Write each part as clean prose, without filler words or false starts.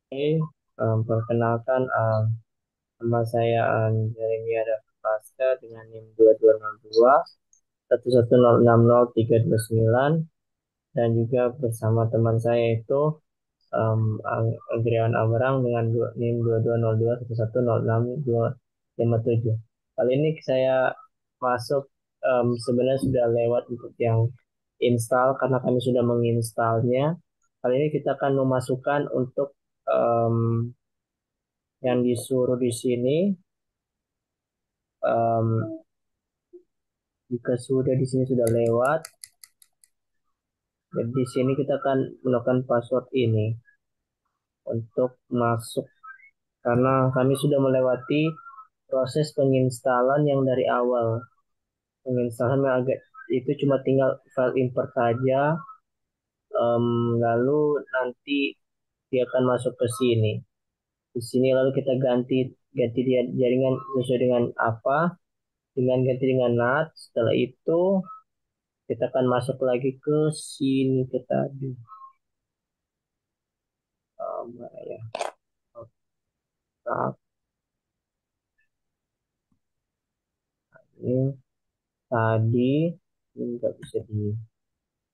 Oke, perkenalkan, nama saya Jeremia Praska dengan NIM 2202 110606329 dan juga bersama teman saya itu Agriawan Amrang dengan NIM 2202 1106257. Kali ini saya masuk, sebenarnya sudah lewat untuk yang install karena kami sudah menginstalnya. Kali ini kita akan memasukkan untuk em, yang disuruh di sini. em, Jika sudah di sini sudah lewat, jadi di sini kita akan melakukan password ini untuk masuk karena kami sudah melewati proses penginstalan yang dari awal. Penginstalan yang agak itu cuma tinggal file import saja, lalu nanti dia akan masuk ke sini. Di sini lalu kita ganti ganti dia jaringan sesuai dengan apa? Dengan ganti dengan NAT. Setelah itu kita akan masuk lagi ke sini ke tadi. Mana ya? Otak ini tadi ini nggak bisa di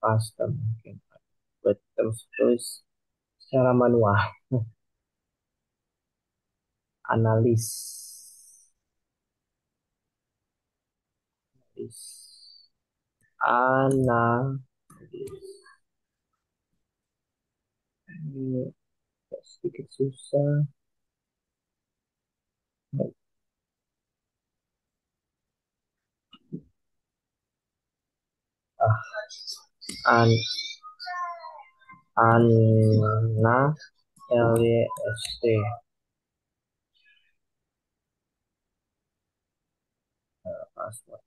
custom mungkin. Buat terus secara manual. Analis. Analis. Ini sedikit susah. An Anna LYST password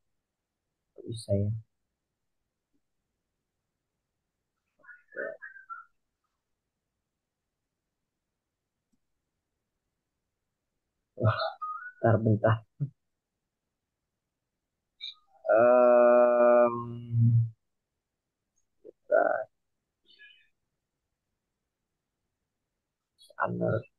bisa ya. Wah, bentar. Um, Analis.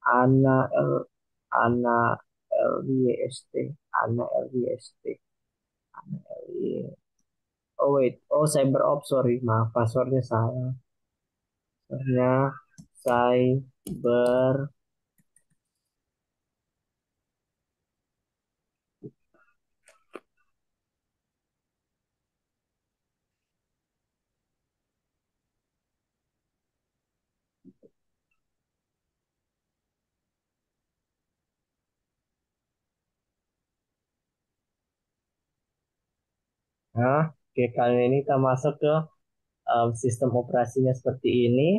Ana L Ana LYST Ana LYST Ana LY. Oh wait, oh CyberOps, sorry, maaf passwordnya salah. Passwordnya cyber. Nah, oke, kali ini kita masuk ke sistem operasinya seperti ini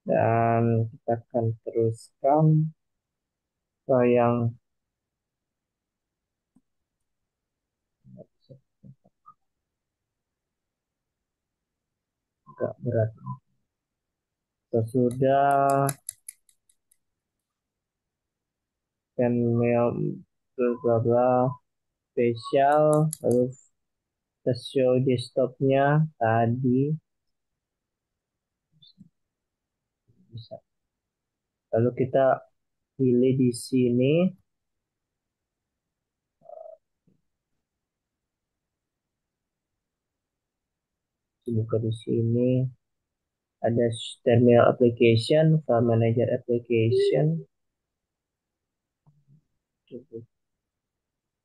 dan kita akan teruskan ke yang agak berat. Sesudah dan mail bla bla bla spesial, lalu kita show desktopnya tadi bisa. Lalu kita pilih di sini, buka di sini ada terminal application, file manager application,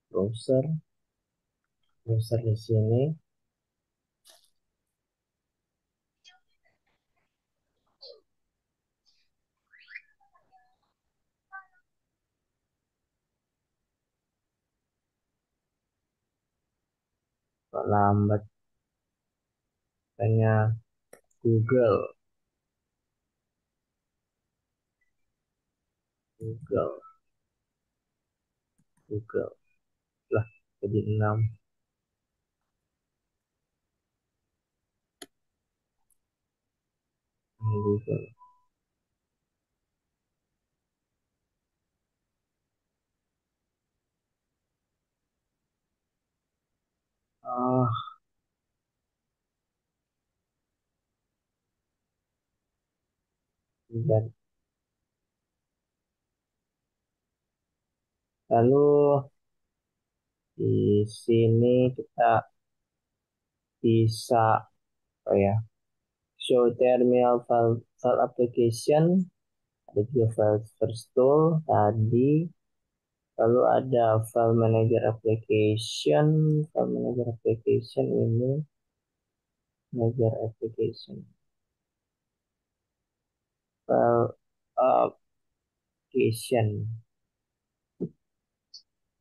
browser, browser di sini. Kok lambat tanya Google, Google, Google lah jadi 6 Google. Ah, dan lalu di sini kita bisa apa ya? Show terminal file application, ada juga file first tool tadi, lalu ada file manager application ini, manager application, file application,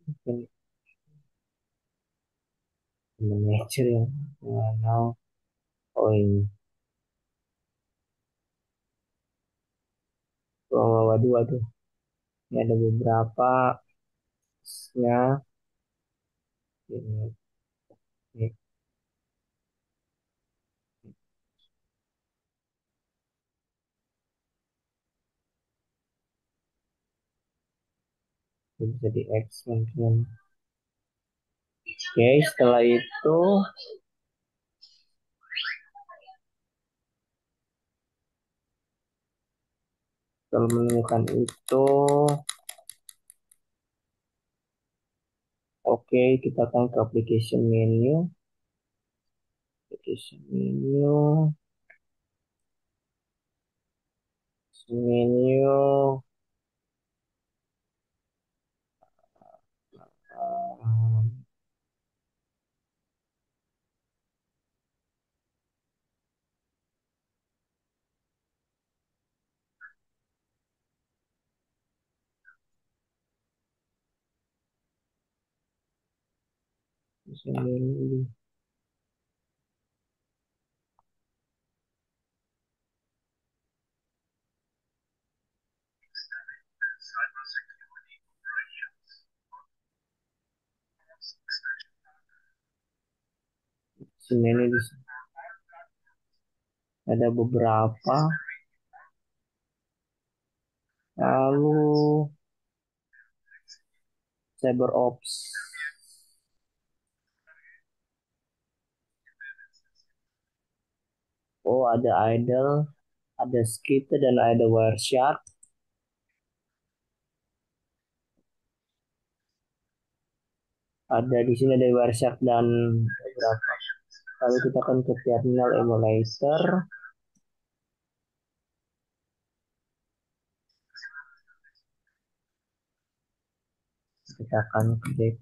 mungkin manager yang mana? Oh ini, oh, waduh, waduh, ini ada beberapa nya, ini bisa di X mungkin. Oke, setelah itu kalau menemukan itu, oke, kita akan ke application menu, um, menu, menu di sini ada beberapa. Lalu CyberOps. Oh, ada idle, ada skit dan ada Wireshark. Ada di sini ada Wireshark dan beberapa. Lalu kita akan ke terminal emulator. Kita akan klik,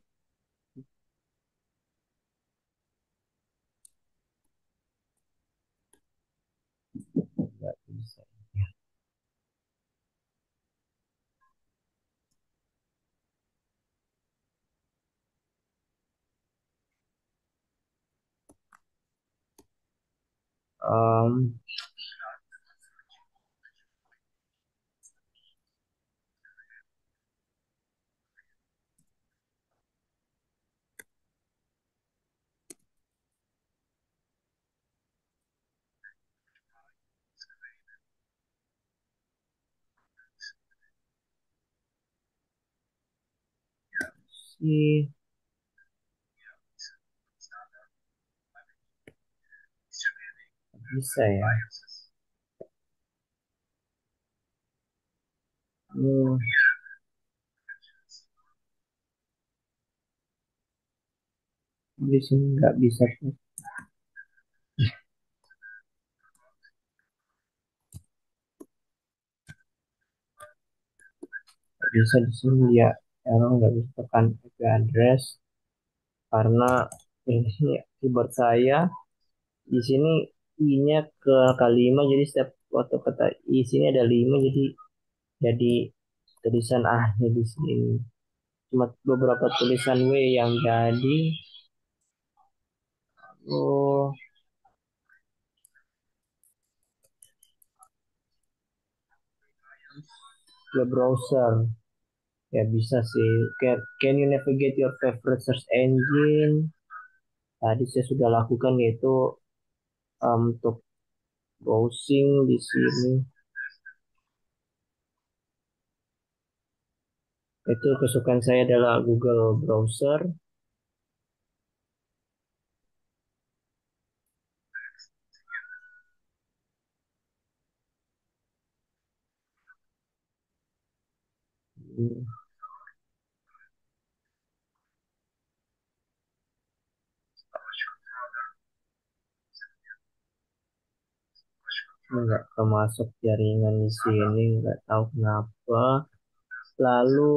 nggak bisa. Um, sih bisa ya. Hmm, di sini nggak bisa. Nggak bisa di sini ya. Orang nggak bisa tekan IP address karena ini keyboard saya di sini i-nya ke angka 5, jadi setiap waktu kata i sini ada 5, jadi tulisan A-nya di sini. Cuma beberapa tulisan W yang jadi. Oh, ke browser. Ya bisa sih. Can you navigate your favorite search engine? Tadi saya sudah lakukan yaitu untuk browsing di sini. Itu kesukaan saya adalah Google Browser. Hmm, nggak termasuk jaringan di sini, nggak tahu kenapa. Lalu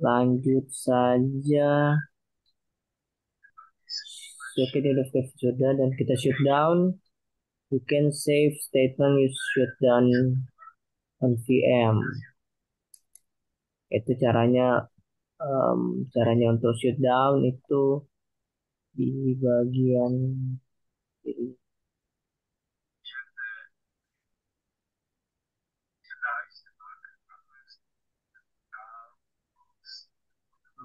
lanjut saja. Oke, dia udah sudah dan kita shutdown. You can save statement you shutdown on VM. Itu caranya untuk shutdown itu di bagian kiri.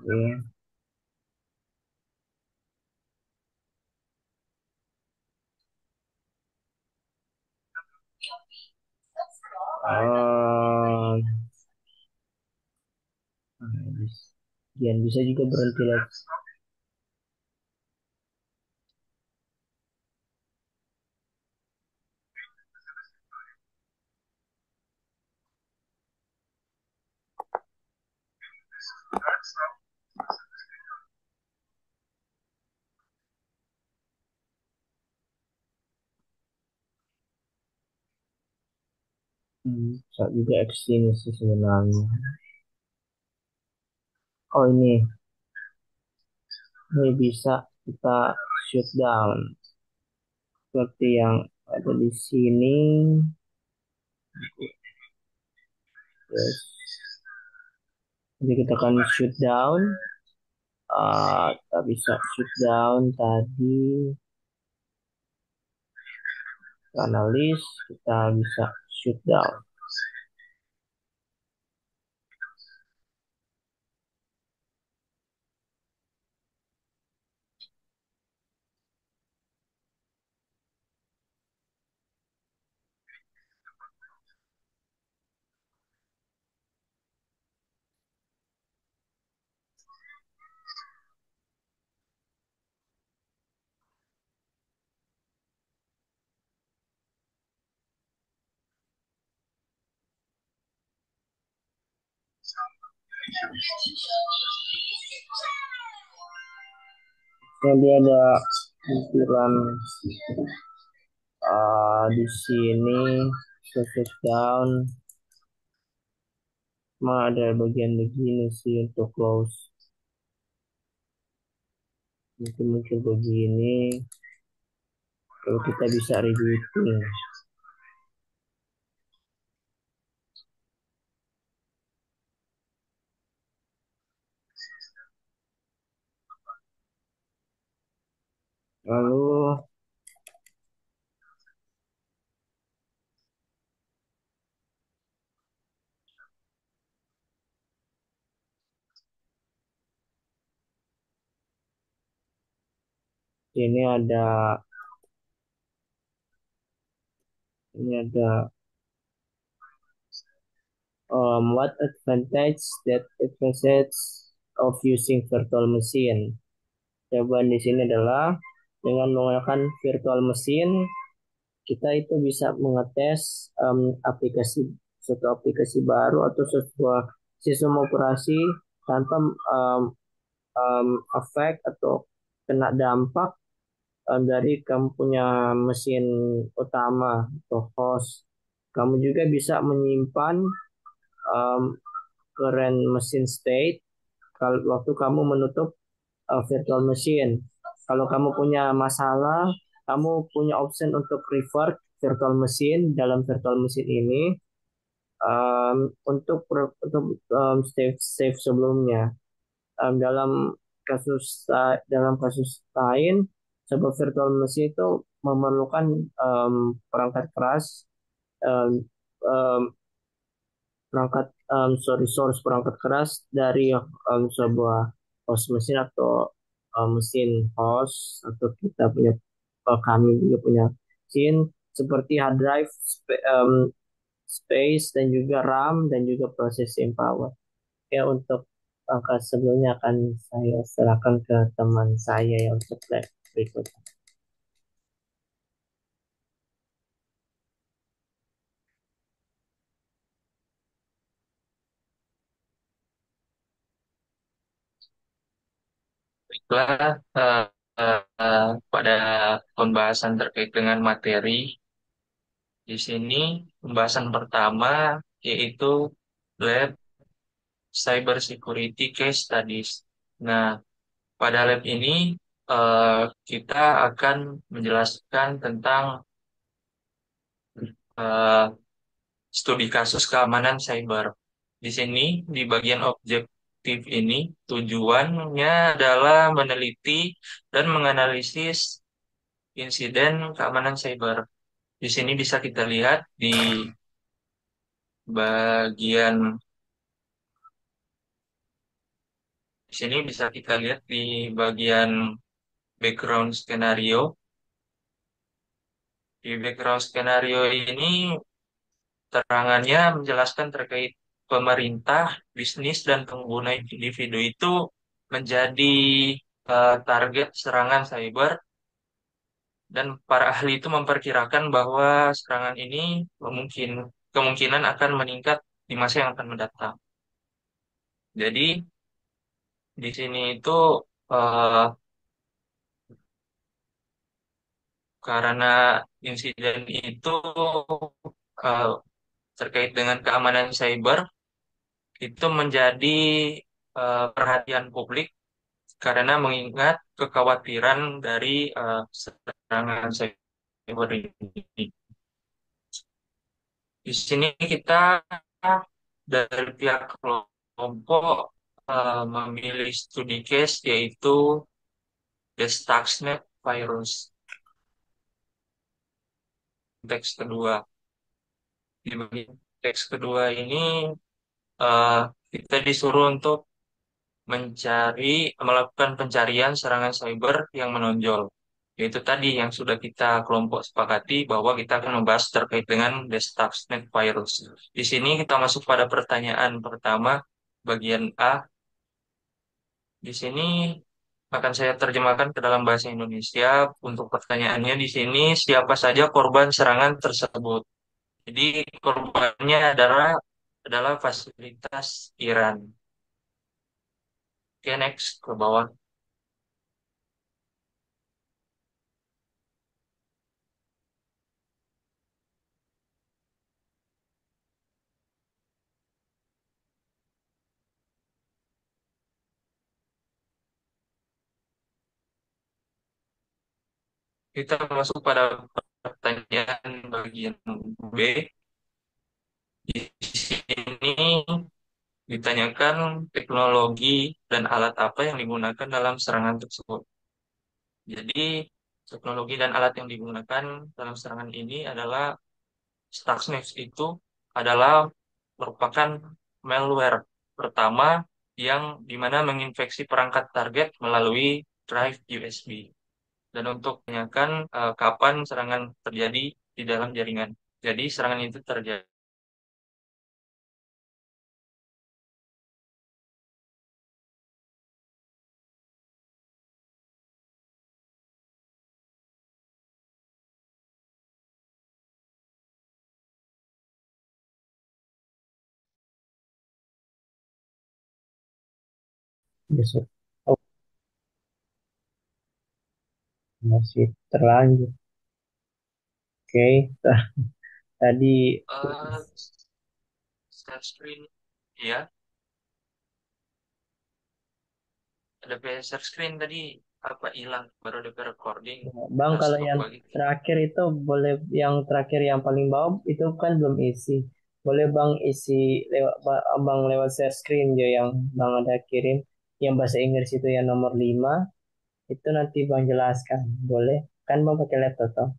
Ya. Um, dan bisa juga berhenti lagi. Bisa juga eksini sih sebenarnya. Oh ini bisa kita shutdown seperti yang ada di sini. Terus jadi kita akan shutdown. Kita bisa shutdown tadi analis, kita bisa shutdown. Jadi ada lampiran di sini shutdown. Cuma ada bagian begini sih untuk close. Mungkin muncul begini. Kalau kita bisa rebooting. Lalu ini ada ini ada what advantage of using virtual machine. Jawaban di sini adalah dengan menggunakan virtual machine kita itu bisa mengetes suatu aplikasi baru atau sebuah sistem operasi tanpa efek atau kena dampak dari kamu punya mesin utama atau host. Kamu juga bisa menyimpan um, current mesin state kalau waktu kamu menutup virtual machine. Kalau kamu punya masalah, kamu punya option untuk revert virtual machine dalam virtual machine ini untuk save sebelumnya. Dalam kasus lain, sebuah virtual machine itu memerlukan perangkat keras um, um, source perangkat keras dari sebuah host mesin atau mesin host atau kita punya kami juga punya mesin seperti hard drive, space dan juga RAM dan juga processing power. Ya untuk angka sebelumnya akan saya serahkan ke teman saya yang untuk lab berikutnya. Baiklah, pada pembahasan terkait dengan materi di sini, pembahasan pertama yaitu lab cyber security case studies. Nah, pada lab ini kita akan menjelaskan tentang eh, studi kasus keamanan cyber. Di sini, di bagian objektif ini, tujuannya adalah meneliti dan menganalisis insiden keamanan cyber. Di sini bisa kita lihat di bagian di sini bisa kita lihat di bagian background skenario. Di background skenario ini terangannya menjelaskan terkait pemerintah, bisnis, dan pengguna individu itu menjadi target serangan cyber dan para ahli itu memperkirakan bahwa serangan ini kemungkinan akan meningkat di masa yang akan mendatang. Jadi di sini itu eh, karena insiden itu eh, terkait dengan keamanan cyber itu menjadi perhatian publik karena mengingat kekhawatiran dari serangan cyber ini. Di sini kita dari pihak kelompok memilih studi case yaitu the Stuxnet virus. Teks kedua. Di bagian teks kedua ini eh, kita disuruh untuk melakukan pencarian serangan cyber yang menonjol. Yaitu tadi yang sudah kita kelompok sepakati bahwa kita akan membahas terkait dengan the Stuxnet virus. Di sini kita masuk pada pertanyaan pertama, bagian A. Di sini akan saya terjemahkan ke dalam bahasa Indonesia. Untuk pertanyaannya di sini, siapa saja korban serangan tersebut? Jadi korbannya adalah fasilitas Iran. Oke, next ke bawah. Kita masuk pada pertanyaan bagian B. Di sini ditanyakan teknologi dan alat apa yang digunakan dalam serangan tersebut. Jadi, teknologi dan alat yang digunakan dalam serangan ini adalah Stuxnet itu adalah merupakan malware pertama yang dimana menginfeksi perangkat target melalui drive USB. Dan untuk menanyakan kapan serangan terjadi di dalam jaringan. Jadi serangan itu terjadi. Besok. Oh, masih terlanjur. Oke. Tadi Uh, Share screen, ya, ada share screen tadi apa hilang, baru ada recording, Bang, kalau stop yang lagi. terakhir itu boleh, yang terakhir yang paling bawah itu kan belum isi. Boleh Bang isi lewat Bang lewat share screen ya yang Bang ada kirim yang bahasa Inggris itu yang nomor 5 itu nanti Bang jelaskan. Boleh? Kan Bang pakai laptop toh?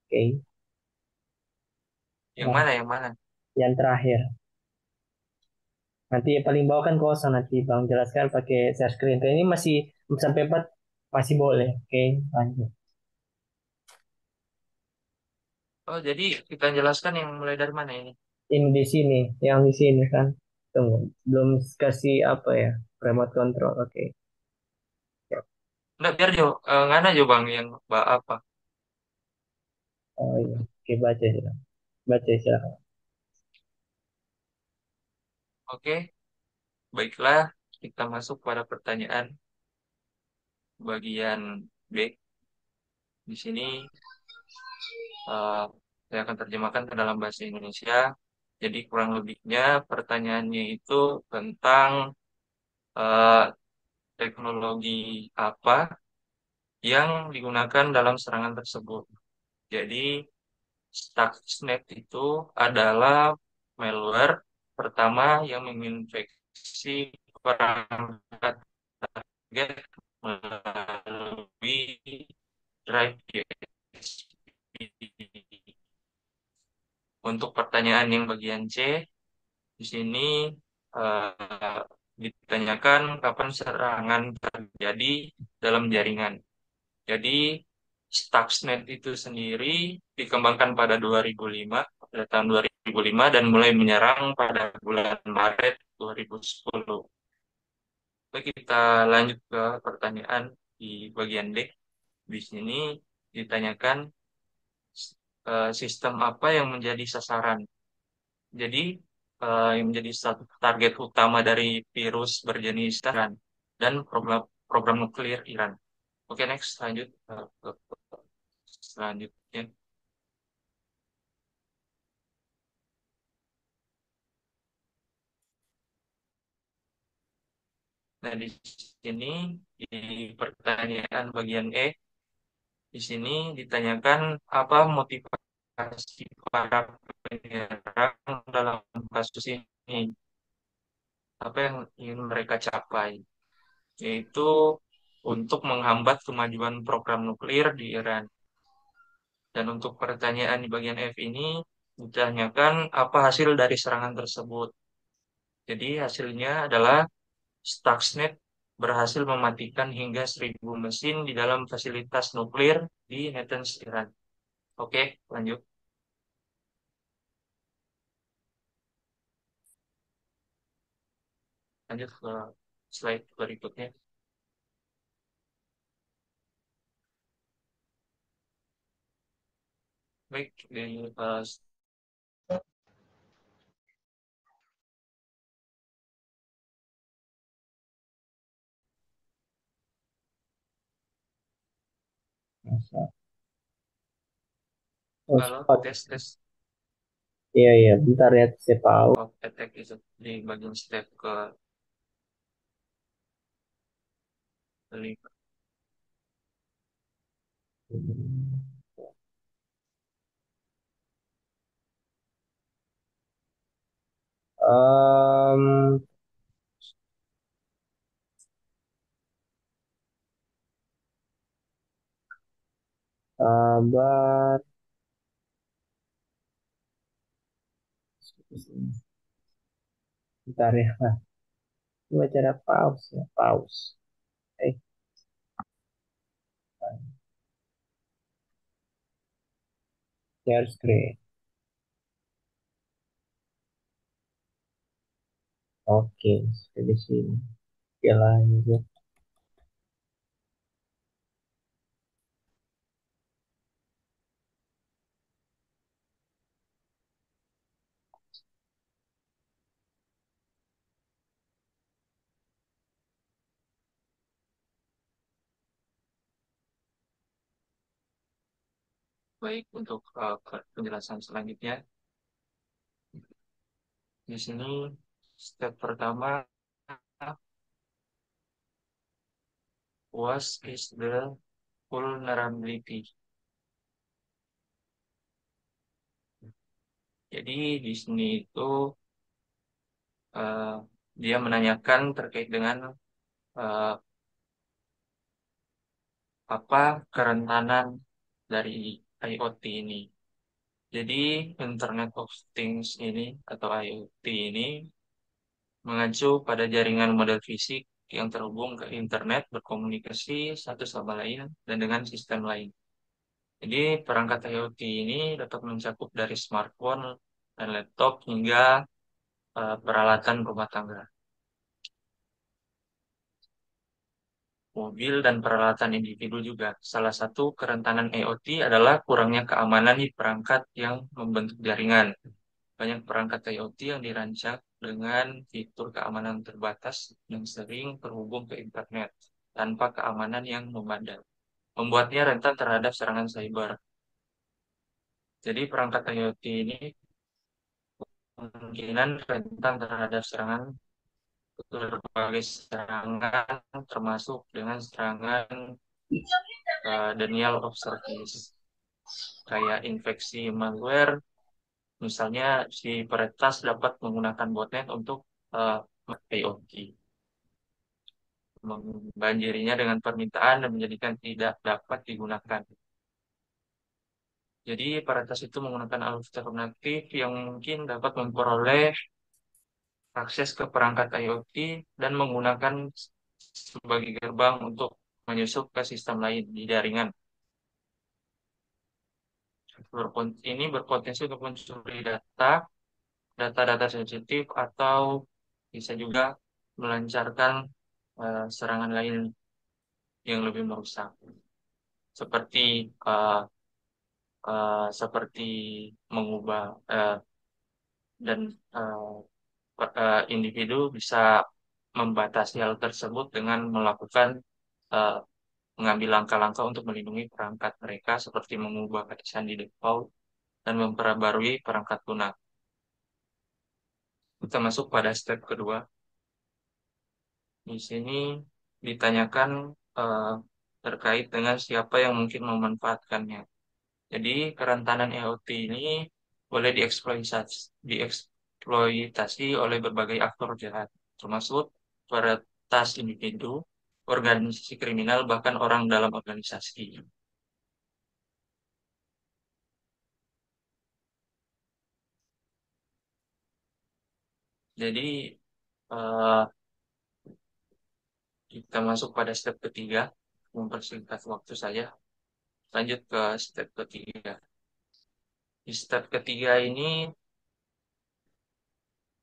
Oke. Yang Nah, mana yang mana? yang terakhir. Nanti yang paling bawah kan kosong nanti Bang jelaskan pakai share screen. Ini masih sampai 4 masih boleh. Oke, lanjut. Oh, jadi kita jelaskan yang mulai dari mana ini? Ini di sini, yang di sini kan. Tunggu, belum kasih apa ya? Remote control. Oke. Ya. Enggak, biar Jo, ngana Jo Bang yang apa? Oh iya. Oke, baca silakan. Baca silakan. Oke, baiklah, kita masuk pada pertanyaan. bagian B. Di sini eh, saya akan terjemahkan ke dalam bahasa Indonesia. Jadi kurang lebihnya pertanyaannya itu tentang eh, teknologi apa yang digunakan dalam serangan tersebut. Jadi Stuxnet itu adalah malware pertama yang menginfeksi perangkat target melalui drive USB. Untuk pertanyaan yang bagian C, di sini eh, ditanyakan kapan serangan terjadi dalam jaringan. Jadi Stuxnet itu sendiri dikembangkan pada 2005, pada tahun 2005 dan mulai menyerang pada bulan Maret 2010. Baik, kita lanjut ke pertanyaan di bagian D. Di sini ditanyakan sistem apa yang menjadi sasaran. Jadi yang menjadi satu target utama dari virus berjenis Iran dan program program nuklir Iran. Oke, next lanjut ke selanjutnya. Nah, di sini di pertanyaan bagian E, di sini ditanyakan apa motivasi para penyerang dalam kasus ini, apa yang ingin mereka capai, yaitu untuk menghambat kemajuan program nuklir di Iran. Dan untuk pertanyaan di bagian F ini ditanyakan apa hasil dari serangan tersebut. Jadi hasilnya adalah Stuxnet berhasil mematikan hingga 1.000 mesin di dalam fasilitas nuklir di Natanz, Iran. Oke, lanjut. Lanjut ke slide berikutnya. Baik, di Masa. Oh, halo, spot. tes tes. Iya, iya. Bentar ya, saya tahu. Oh, attack itu di bagian step ke 5. Em, Sabar. Bentar ya. Coba cara pause ya. Pause. Eh, share screen. Oke, sudah di sini. Oke, lanjut. Baik, untuk penjelasan selanjutnya, di sini step pertama, what is the vulnerability? Jadi di sini itu eh, dia menanyakan terkait dengan eh, apa kerentanan dari IoT ini. Jadi Internet of Things ini atau IoT ini mengacu pada jaringan model fisik yang terhubung ke internet berkomunikasi satu sama lain dan dengan sistem lain. Jadi perangkat IoT ini dapat mencakup dari smartphone dan laptop hingga peralatan rumah tangga, mobil, dan peralatan individu juga. Salah satu kerentanan IoT adalah kurangnya keamanan di perangkat yang membentuk jaringan. Banyak perangkat IoT yang dirancang dengan fitur keamanan terbatas yang sering terhubung ke internet. tanpa keamanan yang memadai, membuatnya rentan terhadap serangan cyber. Jadi perangkat IoT ini kemungkinan rentan terhadap serangan berbagai serangan, termasuk dengan serangan denial of service, kayak infeksi malware. Misalnya si peretas dapat menggunakan botnet untuk uh, IoT, membanjirinya dengan permintaan dan menjadikan tidak dapat digunakan. Jadi peretas itu menggunakan alternatif yang mungkin dapat memperoleh akses ke perangkat IoT dan menggunakan sebagai gerbang untuk menyusup ke sistem lain di jaringan. Ini berpotensi untuk mencuri data-data sensitif, atau bisa juga melancarkan serangan lain yang lebih merusak, seperti eh, seperti mengubah dan individu bisa membatasi hal tersebut dengan melakukan eh, mengambil langkah-langkah untuk melindungi perangkat mereka, seperti mengubah batasan di default dan memperbarui perangkat lunak. Kita masuk pada step kedua. Di sini ditanyakan eh, terkait dengan siapa yang mungkin memanfaatkannya. Jadi kerentanan IoT ini boleh dieksploitasi oleh berbagai aktor jahat, termasuk peretas individu, organisasi kriminal, bahkan orang dalam organisasi. Jadi eh, kita masuk pada step ketiga, mempersingkat waktu saja. Lanjut ke step ketiga. Di step ketiga ini,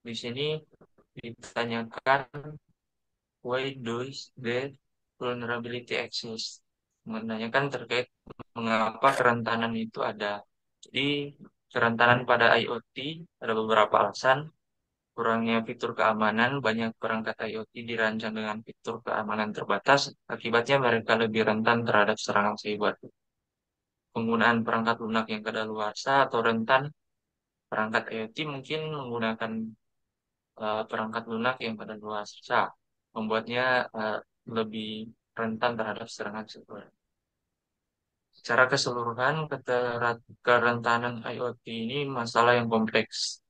di sini ditanyakan why does the vulnerability exist? Menanyakan terkait mengapa kerentanan itu ada. Jadi kerentanan pada IoT ada beberapa alasan. Kurangnya fitur keamanan, banyak perangkat IoT dirancang dengan fitur keamanan terbatas, akibatnya mereka lebih rentan terhadap serangan cyber. Penggunaan perangkat lunak yang kadaluarsa atau rentan, perangkat IoT mungkin menggunakan perangkat lunak yang kadaluarsa, membuatnya lebih rentan terhadap serangan cyber. Secara keseluruhan, kerentanan IoT ini masalah yang kompleks.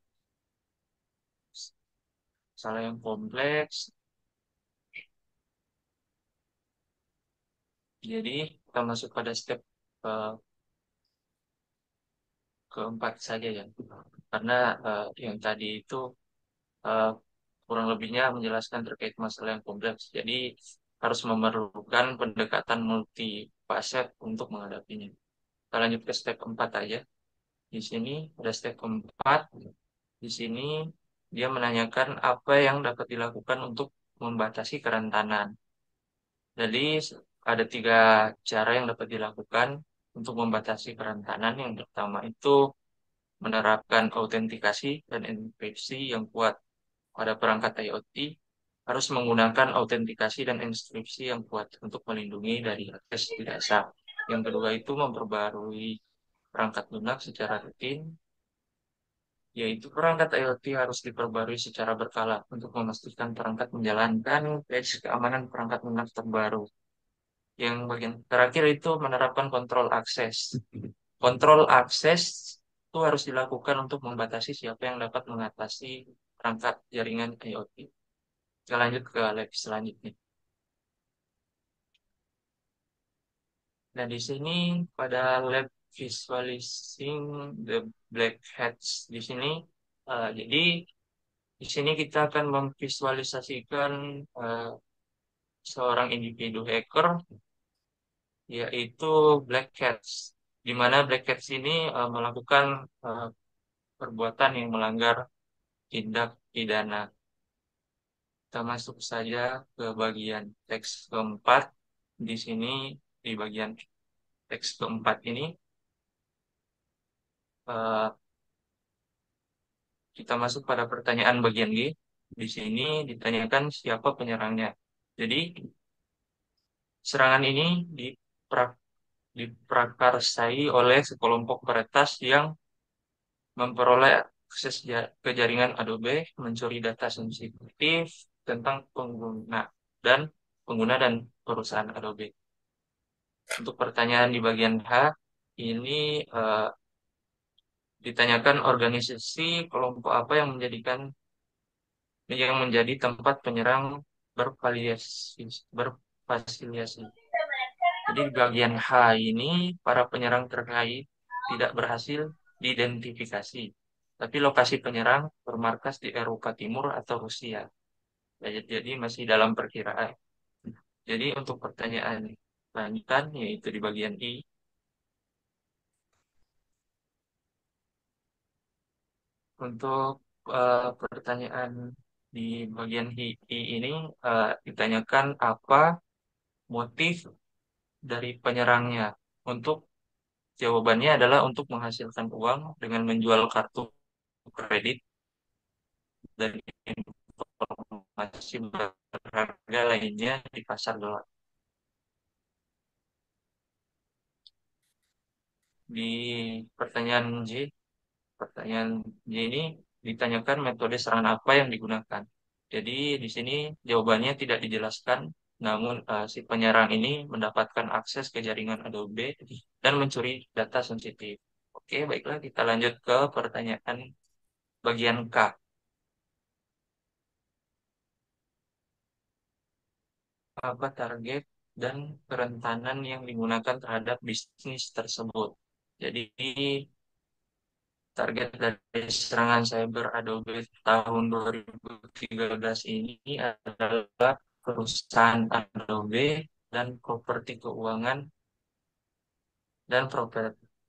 Masalah yang kompleks, jadi kita masuk pada step eh, keempat saja ya. Karena yang tadi itu eh, kurang lebihnya menjelaskan terkait masalah yang kompleks. Jadi harus memerlukan pendekatan multi faset untuk menghadapinya. Kita lanjut ke step keempat aja. Di sini ada step keempat. Di sini dia menanyakan apa yang dapat dilakukan untuk membatasi kerentanan. Jadi ada tiga cara yang dapat dilakukan untuk membatasi kerentanan. Yang pertama itu menerapkan autentikasi dan enkripsi yang kuat pada perangkat IoT, harus menggunakan autentikasi dan enkripsi yang kuat untuk melindungi dari akses tidak sah. Yang kedua itu memperbarui perangkat lunak secara rutin, yaitu perangkat IoT harus diperbarui secara berkala untuk memastikan perangkat menjalankan patch keamanan perangkat lunak terbaru. Yang bagian terakhir itu menerapkan kontrol akses. Kontrol akses itu harus dilakukan untuk membatasi siapa yang dapat mengatasi perangkat jaringan IoT. Kita lanjut ke lab selanjutnya. Nah, di sini pada lab visualizing the black hats di sini, jadi di sini kita akan memvisualisasikan eh, seorang individu hacker, yaitu Black Hats, di mana Black Hats ini melakukan eh, perbuatan yang melanggar tindak pidana. Kita masuk saja ke bagian teks keempat. Di sini, di bagian teks keempat ini, eh, kita masuk pada pertanyaan bagian G. Di sini ditanyakan siapa penyerangnya. Jadi, Serangan ini dipra- diprakarsai oleh sekelompok peretas yang memperoleh akses ke jaringan Adobe, mencuri data sensitif tentang dan pengguna dan perusahaan Adobe. Untuk pertanyaan di bagian H, ini ditanyakan organisasi kelompok apa yang menjadi tempat penyerang bervariasi berfasiliasi. Jadi di bagian H ini para penyerang terkait tidak berhasil diidentifikasi, tapi lokasi penyerang bermarkas di Eropa Timur atau Rusia. Jadi masih dalam perkiraan. Jadi untuk pertanyaan lanjutan yaitu di bagian I. Untuk pertanyaan di bagian I ini ditanyakan apa motif dari penyerangnya. Untuk jawabannya adalah untuk menghasilkan uang dengan menjual kartu kredit dan informasi berharga lainnya di pasar gelap. Di pertanyaan J, pertanyaan J ini ditanyakan metode serangan apa yang digunakan. Jadi di sini jawabannya tidak dijelaskan, namun si penyerang ini mendapatkan akses ke jaringan Adobe dan mencuri data sensitif. Oke, baiklah kita lanjut ke pertanyaan bagian K. Apa target dan kerentanan yang digunakan terhadap bisnis tersebut? Jadi target dari serangan cyber Adobe tahun 2013 ini adalah perusahaan Adobe dan properti keuangan dan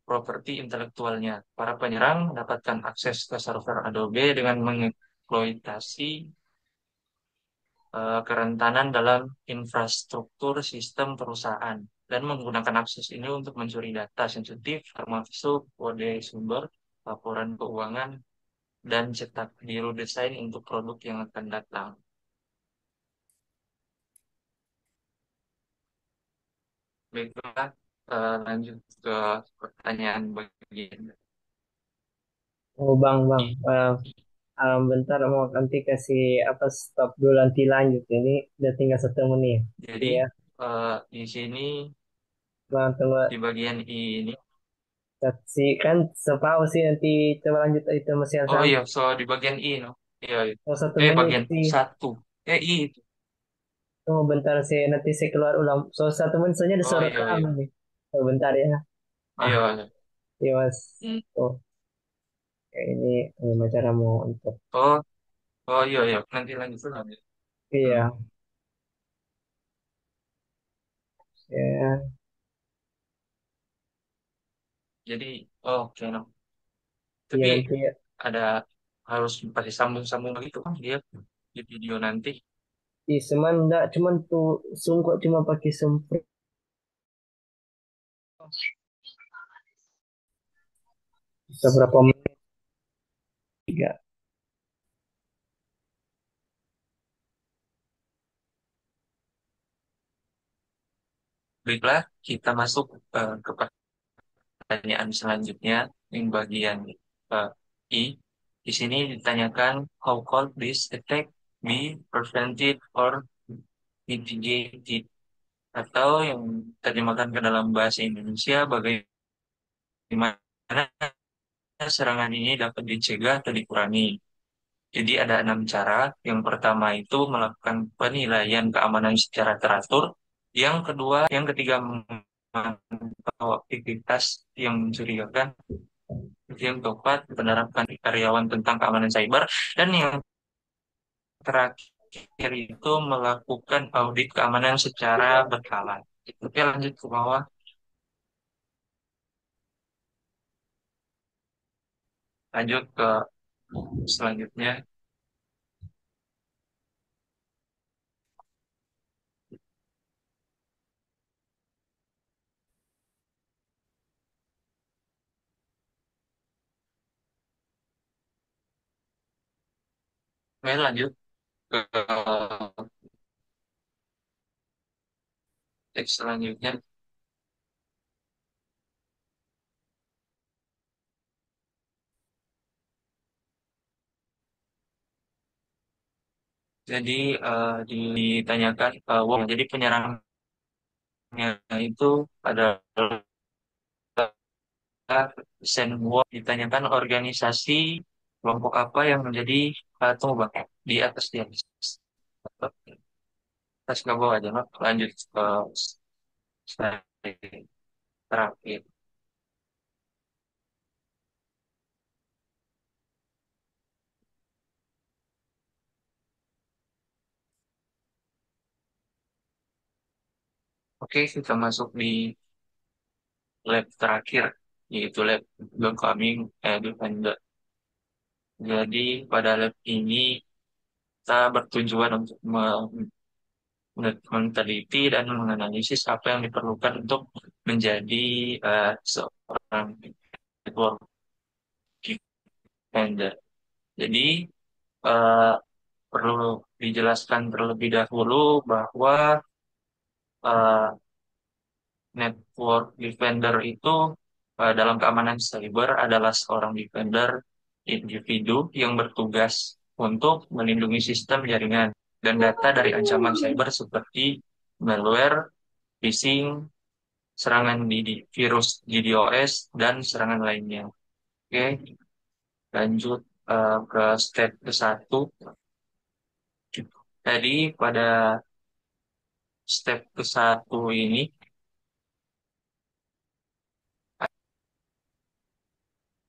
properti intelektualnya. Para penyerang mendapatkan akses ke server Adobe dengan mengeksploitasi kerentanan dalam infrastruktur sistem perusahaan dan menggunakan akses ini untuk mencuri data sensitif termasuk kode sumber, laporan keuangan, dan cetak biru desain untuk produk yang akan datang. Baiklah, lanjut ke pertanyaan bagian Oh bang, bang, I. bentar mau nanti kasih apa stop dulu nanti lanjut. Ini udah tinggal 1 menit. Jadi Iya, di sini bang tunggu. di bagian I ini, Si kan sepau sih nanti coba lanjut itu masih yang oh sama. iya, so di bagian I, no? Iya, iya. Oh 1 menit Bagian sih. satu, I itu. Tunggu bentar sih nanti saya keluar ulang. So 1 menit soalnya Oh disuruh iya, iya, rekaman nih. Oh, bentar ya. Ah, iya. iya mas. Hmm. Oh, kayak ini cara mau untuk. Oh, oh iya, iya. Nanti lanjut lagi. Hmm. Iya, ya, Jadi, oh, oke, no. iya Tapi nanti ya. ada harus pakai sambung-sambung gitu kan dia di video nanti. Ih, cuman enggak, cuman tuh sungguh cuma pakai semprit. Bisa berapa menit? Tiga. Baiklah, kita masuk ke pertanyaan selanjutnya yang bagian eh, I. Di sini ditanyakan how could this attack be prevented or mitigated, atau yang terjemahkan ke dalam bahasa Indonesia bagaimana serangan ini dapat dicegah atau dikurangi. Jadi ada 6 cara. Yang pertama itu melakukan penilaian keamanan secara teratur. Yang ketiga memantau aktivitas yang mencurigakan. Yang keempat menerapkan karyawan tentang keamanan cyber. Dan yang terakhir itu melakukan audit keamanan secara berkala. Oke, lanjut ke bawah. Lanjut ke selanjutnya. Oke, lanjut ke Teks selanjutnya. Jadi ditanyakan, jadi penyerangnya itu adalah Shenhua. Ditanyakan organisasi kelompok apa yang menjadi, tunggu bang, di atas atas ke bawah aja, Nok. Lanjut ke slide terakhir. Oke, kita masuk di lab terakhir, yaitu lab becoming independent. Jadi pada lab ini kita bertujuan untuk meneliti dan menganalisis apa yang diperlukan untuk menjadi seorang network defender. Jadi eh, perlu dijelaskan terlebih dahulu bahwa eh, network defender itu dalam keamanan cyber adalah seorang defender individu yang bertugas untuk melindungi sistem jaringan dan data dari ancaman cyber seperti malware, phishing, serangan di virus DDoS, dan serangan lainnya. Oke, lanjut ke step ke satu. Tadi pada step ke satu ini,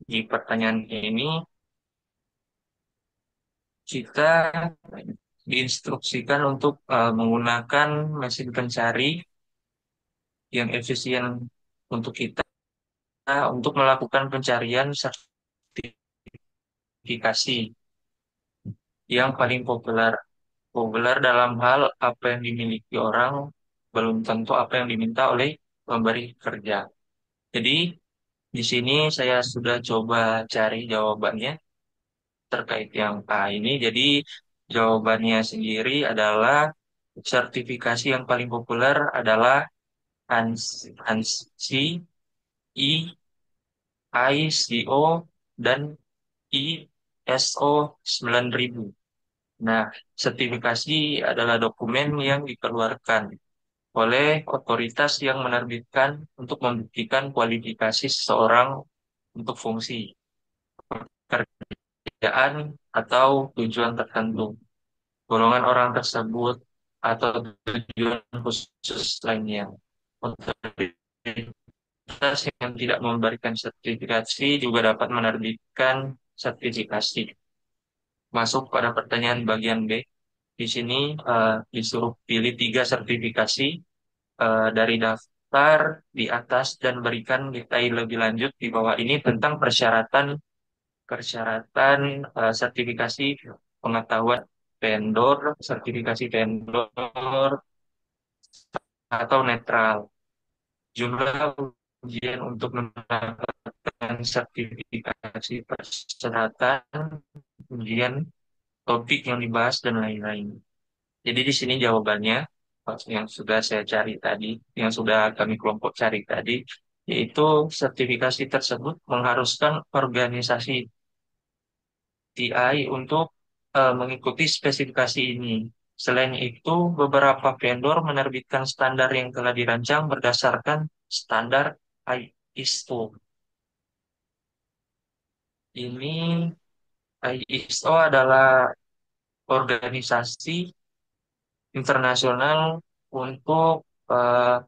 di pertanyaan ini, kita diinstruksikan untuk menggunakan mesin pencari yang efisien untuk kita untuk melakukan pencarian sertifikasi yang paling populer. Populer dalam hal apa yang dimiliki orang belum tentu apa yang diminta oleh pemberi kerja. Jadi di sini saya sudah coba cari jawabannya terkait yang A ini. Jadi jawabannya sendiri adalah sertifikasi yang paling populer adalah ANSI, ICO, dan ISO 9000. Nah, sertifikasi adalah dokumen yang dikeluarkan oleh otoritas yang menerbitkan untuk membuktikan kualifikasi seseorang untuk fungsi, pekerjaan, atau tujuan tertentu. Golongan orang tersebut atau tujuan khusus lainnya. Otoritas yang tidak memberikan sertifikasi juga dapat menerbitkan sertifikasi. Masuk pada pertanyaan bagian B. Di sini disuruh pilih tiga sertifikasi dari daftar di atas dan berikan detail lebih lanjut di bawah ini tentang persyaratan persyaratan sertifikasi pengetahuan vendor, sertifikasi vendor atau netral. Jumlah ujian untuk mendapatkan sertifikasi persyaratan, ujian, topik yang dibahas, dan lain-lain. Jadi di sini jawabannya yang sudah saya cari tadi, yang sudah kami kelompok cari tadi, yaitu sertifikasi tersebut mengharuskan organisasi TI untuk mengikuti spesifikasi ini. Selain itu, beberapa vendor menerbitkan standar yang telah dirancang berdasarkan standar ISO. Ini ISO adalah organisasi internasional untuk eh,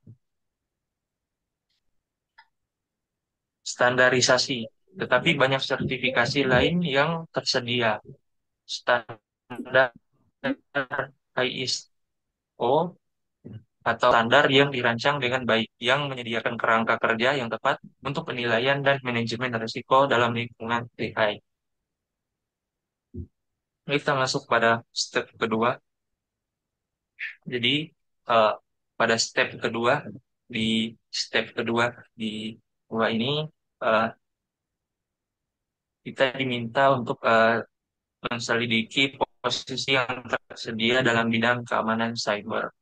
standarisasi, tetapi banyak sertifikasi lain yang tersedia. Standar ISO atau standar yang dirancang dengan baik, yang menyediakan kerangka kerja yang tepat untuk penilaian dan manajemen risiko dalam lingkungan AI. Kita masuk pada step kedua. Jadi eh, pada di step kedua di dua ini eh, kita diminta untuk menselidiki posisi yang tersedia dalam bidang keamanan cyber.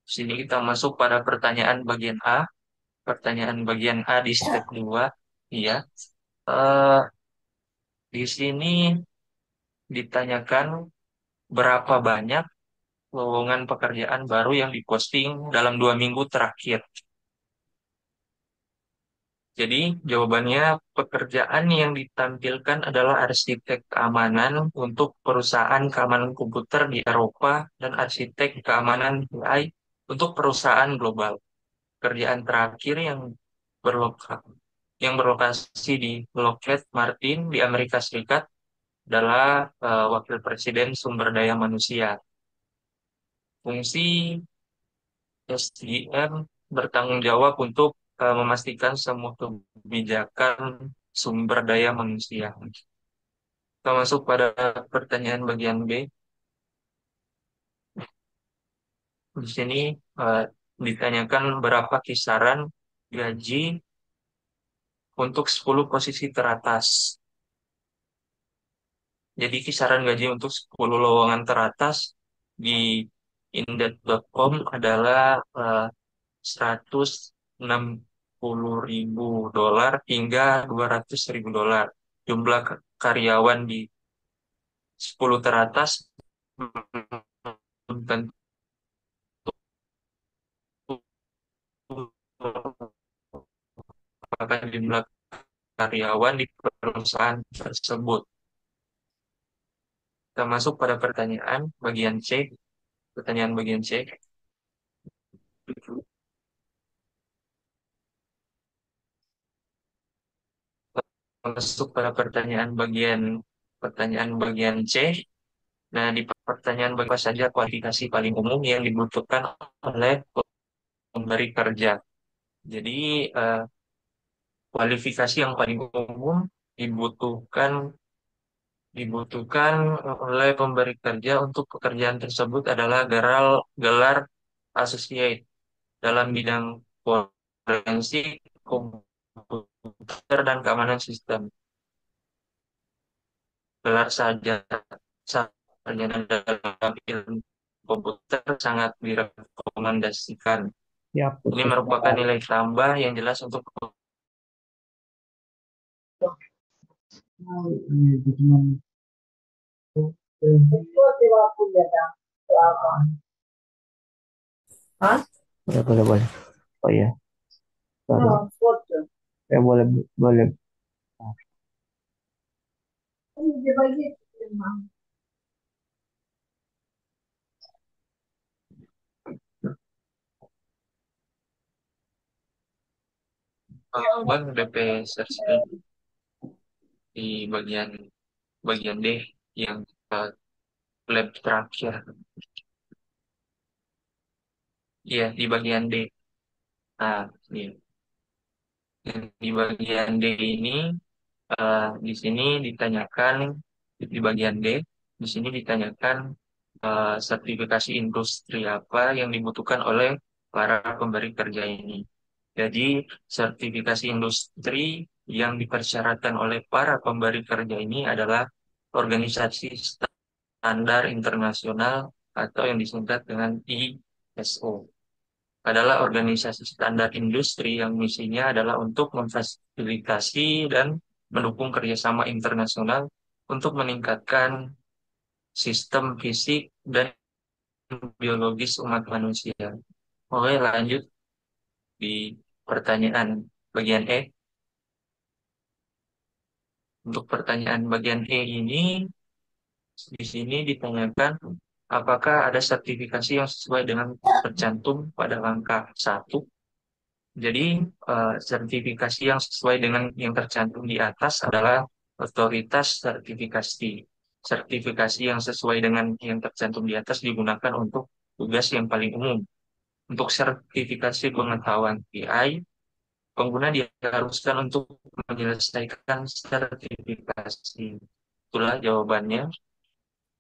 Sini kita masuk pada pertanyaan bagian A. Pertanyaan bagian A di step 2. Iya. Eh, di sini ditanyakan berapa banyak lowongan pekerjaan baru yang diposting dalam 2 minggu terakhir. Jadi jawabannya pekerjaan yang ditampilkan adalah arsitek keamanan untuk perusahaan keamanan komputer di Eropa dan arsitek keamanan AI untuk perusahaan global. Pekerjaan terakhir yang berlokasi di Lockheed Martin di Amerika Serikat adalah Wakil Presiden Sumber Daya Manusia. Fungsi SDM bertanggung jawab untuk memastikan semua kebijakan sumber daya manusia. Kita masuk pada pertanyaan bagian B. Di sini eh, ditanyakan berapa kisaran gaji untuk 10 posisi teratas. Jadi kisaran gaji untuk 10 lowongan teratas di indeed.com adalah 160.000 dolar hingga 200.000 dolar. Jumlah karyawan di 10 teratas belum tentu akan jumlah karyawan di perusahaan tersebut. Kita masuk pada pertanyaan bagian C. Pertanyaan bagian C. Masuk pada pertanyaan bagian C. Nah, di pertanyaan apa saja kualifikasi paling umum yang dibutuhkan oleh pemberi kerja. Jadi, eh, kualifikasi yang paling umum dibutuhkan dibutuhkan oleh pemberi kerja untuk pekerjaan tersebut adalah gelar associate dalam bidang forensik, komputer, dan keamanan sistem. Gelar sarjana dalam ilmu komputer sangat direkomendasikan. Ya, Ini betul merupakan sekali. nilai tambah yang jelas untuk Hah? Boleh, boleh, boleh. Oh iya, sorry. Ya, boleh, boleh. melakukan BP search di bagian bagian D yang eh, lab terakhir. Iya, di bagian D. Nah, ini. Di bagian D ini, di sini ditanyakan, di bagian D, di sini ditanyakan sertifikasi industri apa yang dibutuhkan oleh para pemberi kerja ini. Jadi, sertifikasi industri yang dipersyaratkan oleh para pemberi kerja ini adalah organisasi standar internasional atau yang disingkat dengan ISO. Adalah organisasi standar industri yang misinya adalah untuk memfasilitasi dan mendukung kerjasama internasional untuk meningkatkan sistem fisik dan biologis umat manusia. Oke, lanjut di pertanyaan bagian E. Untuk pertanyaan bagian E ini, di sini ditanyakan apakah ada sertifikasi yang sesuai dengan tercantum pada langkah 1. Jadi, sertifikasi yang sesuai dengan yang tercantum di atas adalah otoritas sertifikasi. Sertifikasi yang sesuai dengan yang tercantum di atas digunakan untuk tugas yang paling umum. Untuk sertifikasi pengetahuan AI, pengguna diharuskan untuk menyelesaikan sertifikasi. Itulah jawabannya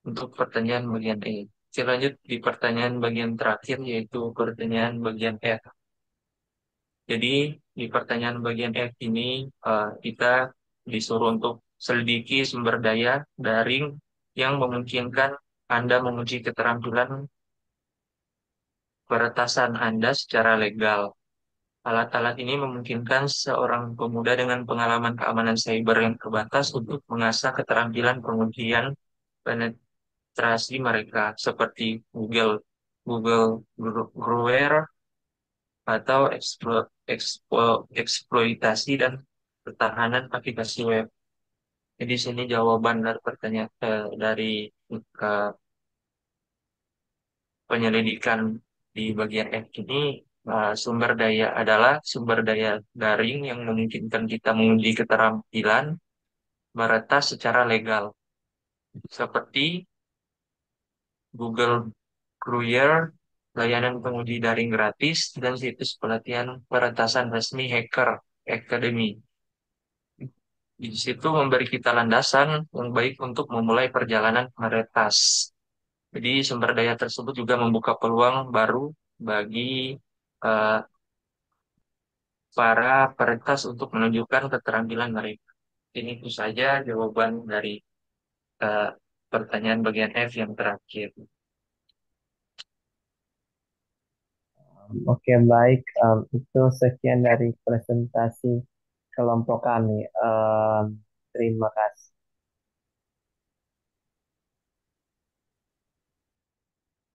untuk pertanyaan bagian E. Kita lanjut di pertanyaan bagian terakhir, yaitu pertanyaan bagian F. Jadi di pertanyaan bagian F ini kita disuruh untuk selidiki sumber daya daring yang memungkinkan Anda menguji keterampilan peretasan Anda secara legal. Alat-alat ini memungkinkan seorang pemuda dengan pengalaman keamanan cyber yang terbatas untuk mengasah keterampilan pengujian penetrasi mereka, seperti Google Gruer atau eksploitasi dan pertahanan aplikasi web. Jadi di sini jawaban dari pertanyaan dari penyelidikan di bagian F ini, sumber daya adalah sumber daya daring yang memungkinkan kita menguji keterampilan meretas secara legal, seperti Google Cruier, layanan penguji daring gratis, dan situs pelatihan peretasan resmi Hacker Academy. Di situ memberi kita landasan yang baik untuk memulai perjalanan meretas. Jadi sumber daya tersebut juga membuka peluang baru bagi eh, para peretas untuk menunjukkan keterampilan mereka. Ini itu saja jawaban dari eh, pertanyaan bagian F yang terakhir. Oke, baik. Itu sekian dari presentasi kelompok kami. Terima kasih.